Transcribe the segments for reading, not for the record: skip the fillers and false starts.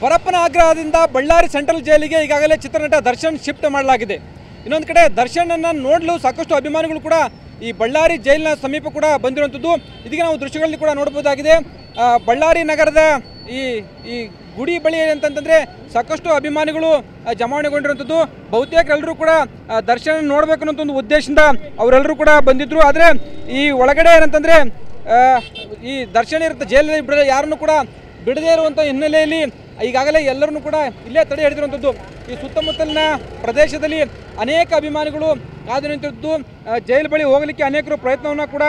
Parappana ಆಗ್ರಹದಿಂದ Ballari central ಜೈಲಿಗೆ ಈಗಾಗಲೇ ಚಿತ್ರನಟ ದರ್ಶನ್ ಶಿಫ್ಟ್ ಮಾಡಲಾಗಿದೆ. ಇನ್ನೊಂದು ಕಡೆ ದರ್ಶನನ್ನು ನೋಡಲು ಸಾಕಷ್ಟು ಅಭಿಮಾನಿಗಳು ಕೂಡ ಈ ಬಳ್ಳಾರಿ ಜೈಲಿನ ಸಮೀಪ ಕೂಡ ಬಂದಿರುವಂಥದ್ದು. ಇದೀಗ ನಾವು ದೃಶ್ಯಗಳಲ್ಲಿ ಕೂಡ ನೋಡಬಹುದಾಗಿದೆ. ಬಳ್ಳಾರಿ ನಗರದ ಈ ಗುಡಿ ಬಳಿ ಅಂತಂತಂದರೆ ಸಾಕಷ್ಟು ಅಭಿಮಾನಿಗಳು ಜಮಾವಣೆಗೊಂಡಿರುವಂಥದ್ದು. ಬಹುತೇಕ ಎಲ್ಲರೂ ಕೂಡ ದರ್ಶನ ನೋಡಬೇಕು ಅನ್ನೋ ಒಂದು ಉದ್ದೇಶದಿಂದ ಅವರೆಲ್ಲರೂ ಕೂಡ ಬಂದಿದ್ದರು. ಆದರೆ ಈ ಒಳಗಡೆ ಏನಂತಂದರೆ ಈ ದರ್ಶನ ಇರುತ್ತೆ ಜೈಲಿನಲ್ಲಿ ಬಿಡದೆ ಯಾರನ್ನು ಕೂಡ ಬಿಡದೇ ಇರುವಂಥ ಹಿನ್ನೆಲೆಯಲ್ಲಿ ಈಗಾಗಲೇ ಎಲ್ಲರನ್ನೂ ಕೂಡ ಇಲ್ಲೇ ತಡೆ ಹಿಡಿದಿರುವಂಥದ್ದು. ಈ ಸುತ್ತಮುತ್ತಲಿನ ಪ್ರದೇಶದಲ್ಲಿ ಅನೇಕ ಅಭಿಮಾನಿಗಳು ಕಾದು ನಿಂತಿದ್ದು ಜೈಲು ಬಳಿ ಹೋಗಲಿಕ್ಕೆ ಅನೇಕರು ಪ್ರಯತ್ನವನ್ನು ಕೂಡ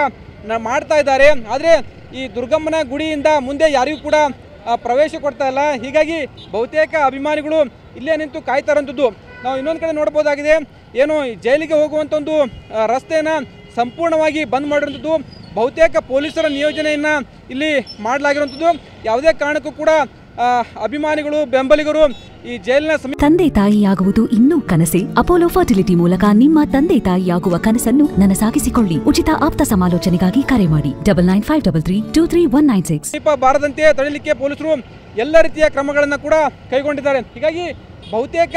ಮಾಡ್ತಾ ಇದ್ದಾರೆ. ಆದರೆ ಈ ದುರ್ಗಮ್ಮನ ಗುಡಿಯಿಂದ ಮುಂದೆ ಯಾರಿಗೂ ಕೂಡ ಪ್ರವೇಶ ಕೊಡ್ತಾ ಇಲ್ಲ. ಹೀಗಾಗಿ ಬಹುತೇಕ ಅಭಿಮಾನಿಗಳು ಇಲ್ಲೇ ನಿಂತು ಕಾಯ್ತಾ ಇರೋಂಥದ್ದು ನಾವು ಇನ್ನೊಂದು ಕಡೆ ನೋಡ್ಬೋದಾಗಿದೆ. ಏನು ಜೈಲಿಗೆ ಹೋಗುವಂಥ ಒಂದು ರಸ್ತೆಯನ್ನು ಸಂಪೂರ್ಣವಾಗಿ ಬಂದ್ ಮಾಡಿರುವಂಥದ್ದು. ಬಹುತೇಕ ಪೊಲೀಸರ ನಿಯೋಜನೆಯನ್ನು ಇಲ್ಲಿ ಮಾಡಲಾಗಿರುವಂಥದ್ದು. ಯಾವುದೇ ಕಾರಣಕ್ಕೂ ಕೂಡ ಅಭಿಮಾನಿಗಳು ಬೆಂಬಲಿಗರು ಈ ಜೈಲಿನ ತಂದೆ ತಾಯಿಯಾಗುವುದು ಇನ್ನೂ ಕನಸೆ. ಅಪೋಲೋ ಫರ್ಟಿಲಿಟಿ ಮೂಲಕ ನಿಮ್ಮ ತಂದೆ ತಾಯಿಯಾಗುವ ಕನಸನ್ನು ನನಸಾಗಿಸಿಕೊಳ್ಳಿ. ಉಚಿತ ಆಪ್ತ ಸಮಾಲೋಚನೆಗಾಗಿ ಕರೆ ಮಾಡಿ 9953323196. ಸಮೀಪ ಬಾರದಂತೆ ತಡೆಯಲಿಕ್ಕೆ ಪೊಲೀಸರು ಎಲ್ಲ ರೀತಿಯ ಕ್ರಮಗಳನ್ನು ಕೂಡ ಕೈಗೊಂಡಿದ್ದಾರೆ. ಹೀಗಾಗಿ ಬಹುತೇಕ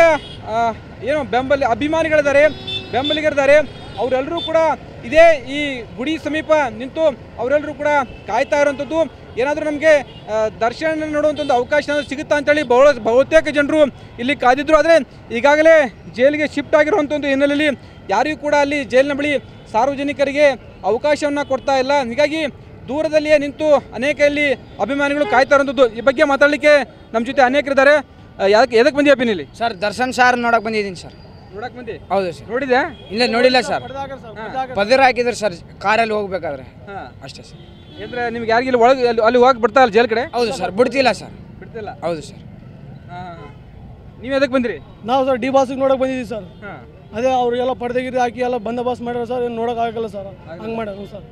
ಏನು ಅಭಿಮಾನಿಗಳಿದ್ದಾರೆ, ಬೆಂಬಲಿಗರಿದ್ದಾರೆ. ಅವರೆಲ್ಲರೂ ಕೂಡ ಇದೇ ಈ ಗುಡಿ ಸಮೀಪ ನಿಂತು ಅವರೆಲ್ಲರೂ ಕೂಡ ಕಾಯ್ತಾ ಇರುವಂಥದ್ದು. ಏನಾದರೂ ನಮಗೆ ದರ್ಶನ ನೋಡುವಂಥ ಒಂದು ಅವಕಾಶ ಸಿಗುತ್ತಾ ಅಂತೇಳಿ ಬಹುತೇಕ ಜನರು ಇಲ್ಲಿ ಕಾದಿದ್ರು. ಆದರೆ ಈಗಾಗಲೇ ಜೈಲಿಗೆ ಶಿಫ್ಟ್ ಆಗಿರುವಂಥ ಒಂದು ಹಿನ್ನೆಲೆಯಲ್ಲಿ ಯಾರಿಗೂ ಕೂಡ ಅಲ್ಲಿ ಜೈಲಿನ ಬಳಿ ಸಾರ್ವಜನಿಕರಿಗೆ ಅವಕಾಶವನ್ನು ಕೊಡ್ತಾ ಇಲ್ಲ. ಹೀಗಾಗಿ ದೂರದಲ್ಲಿಯೇ ನಿಂತು ಅನೇಕ ಇಲ್ಲಿ ಅಭಿಮಾನಿಗಳು ಕಾಯ್ತಾ ಇರುವಂಥದ್ದು. ಈ ಬಗ್ಗೆ ಮಾತಾಡಲಿಕ್ಕೆ ನಮ್ಮ ಜೊತೆ ಅನೇಕರಿದ್ದಾರೆ. ಎದಕ್ಕೆ ಬಂದಿ ಅಪ್ಪಿನ ಇಲ್ಲಿ? ಸರ್ ದರ್ಶನ್ ಸಾರ್ ನೋಡಕ್ಕೆ ಬಂದಿದ್ದೀನಿ ಸರ್. ನೋಡಕ್ಕೆ ಬಂದಿ? ಹೌದು ಸರ್. ನೋಡಿದೆ? ಇಲ್ಲ ನೋಡಿಲ್ಲ ಸರ್. ಪದರ ಹಾಕಿದ್ರು ಸರ್ ಕಾರಲ್ಲಿ ಹೋಗ್ಬೇಕಾದ್ರೆ ಅಷ್ಟೇ ಸರ್. ಅಂದರೆ ನಿಮ್ಗೆ ಯಾರಿಗೆ ಇಲ್ಲಿ ಒಳಗೆ ಅಲ್ಲಿ ಹೋಗಿ ಬಿಡ್ತಾ ಇಲ್ಲ ಜೈಲ್ ಕಡೆ? ಹೌದು ಸರ್, ಬಿಡ್ತಿಲ್ಲ ಸರ್. ಬಿಡ್ತಿಲ್ಲ? ಹೌದು ಸರ್. ನೀವು ಎದಕ್ಕೆ ಬಂದಿರಿ? ನಾವು ಸರ್ ಡಿ ಬಾಸ್ಗೆ ನೋಡಕ್ಕೆ ಬಂದಿದ್ದೀವಿ ಸರ್. ಅದೇ ಅವ್ರಿಗೆಲ್ಲ ಪಡೆದಗಿರಿ ಹಾಕಿ ಎಲ್ಲ ಬಂದೋಬಸ್ತ್ ಮಾಡ್ಯಾರ ಸರ್. ಏನು ನೋಡೋಕ್ಕಾಗಲ್ಲ ಸರ್, ಹಂಗೆ ಮಾಡ್ಯಾರ ಸರ್.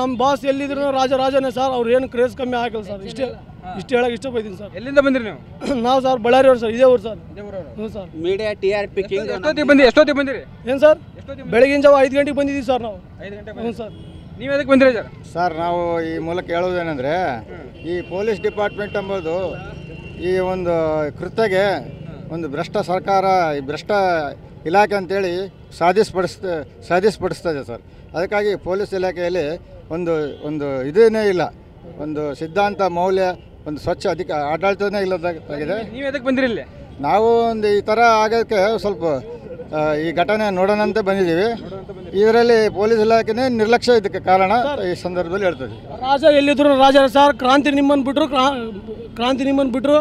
ನಮ್ಮ ಬಾಸ್ ಎಲ್ಲಿದ್ರು ರಾಜನೇ ಸರ್. ಅವ್ರು ಏನು ಕ್ರೇಜ್ ಕಮ್ಮಿ ಆಗಲ್ಲ ಸರ್. ಇಷ್ಟು ಹೇಳಕ್ಕೆ ಇಷ್ಟಪಡ್ತೀನಿ ಸರ್. ಎಲ್ಲಿಂದ ಬಂದಿರಿ ನೀವು? ನಾವು ಸರ್ ಬಳ್ಳಾರಿ ಅವ್ರು ಸರ್. ಇದೇ ಊರು ಸರ್. ಹ್ಞೂ ಸರ್. Media TRP king. ಎಷ್ಟೊತ್ತಿಗೆ ಬಂದಿರಿ? ಏನು ಸರ್? ಬೆಳಗಿನ ಜಾವ 5 ಗಂಟೆಗೆ ಬಂದಿದ್ದೀವಿ ಸರ್ ನಾವು. 5 ಗಂಟೆ? ಹ್ಞೂ ಸರ್. ನೀವು ಎದಕ್ಕೆ ಬಂದಿರಿ ಸರ್? ಸರ್ ನಾವು ಈ ಮೂಲಕ ಹೇಳೋದೇನೆಂದರೆ ಈ ಪೊಲೀಸ್ ಡಿಪಾರ್ಟ್ಮೆಂಟ್ ಎಂಬುದು ಈ ಒಂದು ಕೃತ್ಯಗೆ ಒಂದು ಭ್ರಷ್ಟ ಸರ್ಕಾರ, ಈ ಭ್ರಷ್ಟ ಇಲಾಖೆ ಅಂತೇಳಿ ಸಾಧಿಸಪಡಿಸ್ತದೆ ಸರ್. ಅದಕ್ಕಾಗಿ ಪೊಲೀಸ್ ಇಲಾಖೆಯಲ್ಲಿ ಒಂದು ಇದೇನೇ ಇಲ್ಲ, ಒಂದು ಸಿದ್ಧಾಂತ ಮೌಲ್ಯ, ಒಂದು ಸ್ವಚ್ಛ ಆಡಳಿತನೇ ಇಲ್ಲದಾಗಿದೆ. ನೀವು ಎದಕ್ಕೆ ಬಂದಿರಿ ಇಲ್ಲಿ? ನಾವು ಒಂದು ಈ ಥರ ಆಗೋಕ್ಕೆ ಸ್ವಲ್ಪ ಈ ಘಟನೆ ನೋಡೋಣಂತೆ ಬಂದಿದ್ದೀವಿ. ಇದರಲ್ಲಿ ಪೊಲೀಸ್ ಇಲಾಖೆನೇ ನಿರ್ಲಕ್ಷ್ಯ ಇದಕ್ಕೆ ಕಾರಣ ಈ ಸಂದರ್ಭದಲ್ಲಿ ಹೇಳ್ತದೆ. ರಾಜ ಎಲ್ಲಿದ್ರು ರಾಜ ಸರ್. ಕ್ರಾಂತಿ ನಿಮ್ಮನ್ನು ಬಿಟ್ಟರು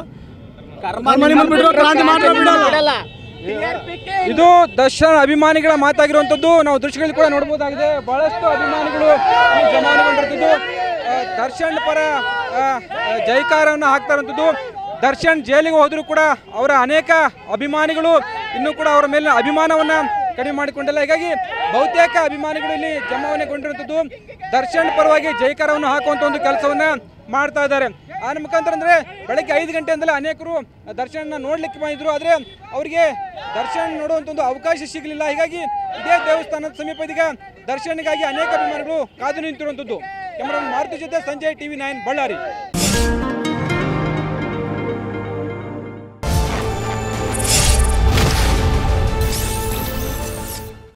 ಇದು ದರ್ಶನ್ ಅಭಿಮಾನಿಗಳ ಮಾತಾಗಿರುವಂಥದ್ದು. ನಾವು ದೃಶ್ಯಗಳಲ್ಲಿ ಕೂಡ ನೋಡಬಹುದಾಗಿದೆ. ಬಹಳಷ್ಟು ಅಭಿಮಾನಿಗಳು ಜಮಾವಣೆಗೊಂಡಿರುತ್ತದೆ. ದರ್ಶನ್ ಪರ ಜೈಕಾರವನ್ನು ಹಾಕ್ತಾ ಇರುವಂಥದ್ದು. ದರ್ಶನ್ ಜೈಲಿಗೆ ಹೋದರೂ ಕೂಡ ಅವರ ಅನೇಕ ಅಭಿಮಾನಿಗಳು ಇನ್ನೂ ಕೂಡ ಅವರ ಮೇಲಿನ ಅಭಿಮಾನವನ್ನು ಕಡಿಮೆ ಮಾಡಿಕೊಂಡಿಲ್ಲ. ಹೀಗಾಗಿ ಬಹುತೇಕ ಅಭಿಮಾನಿಗಳು ಇಲ್ಲಿ ಜಮಾವಣೆಗೊಂಡಿರುವಂಥದ್ದು. ದರ್ಶನ್ ಪರವಾಗಿ ಜೈಕಾರವನ್ನು ಹಾಕುವಂಥ ಒಂದು ಕೆಲಸವನ್ನು ಮಾಡ್ತಾ ಇದ್ದಾರೆ. ಆ ಮುಖಾಂತರ ಅಂದರೆ ಬೆಳಗ್ಗೆ 5 ಗಂಟೆಯಿಂದಲೇ ಅನೇಕರು ದರ್ಶನ ನೋಡಲಿಕ್ಕೆ ಬಂದಿದ್ರು. ಆದರೆ ಅವರಿಗೆ ದರ್ಶನ ನೋಡುವಂಥ ಒಂದು ಅವಕಾಶ ಸಿಗಲಿಲ್ಲ. ಹೀಗಾಗಿ ಇದೇ ದೇವಸ್ಥಾನದ ಸಮೀಪ ಇದೀಗ ದರ್ಶನಿಗಾಗಿ ಅನೇಕ ಅಭಿಮಾನಿಗಳು ಕಾದು ನಿಂತಿರುವಂಥದ್ದು. ಕ್ಯಾಮರಾಮನ್ ಮಾರುತಿ ಜೊತೆ ಸಂಜಯ್, TV9 ಬಳ್ಳಾರಿ.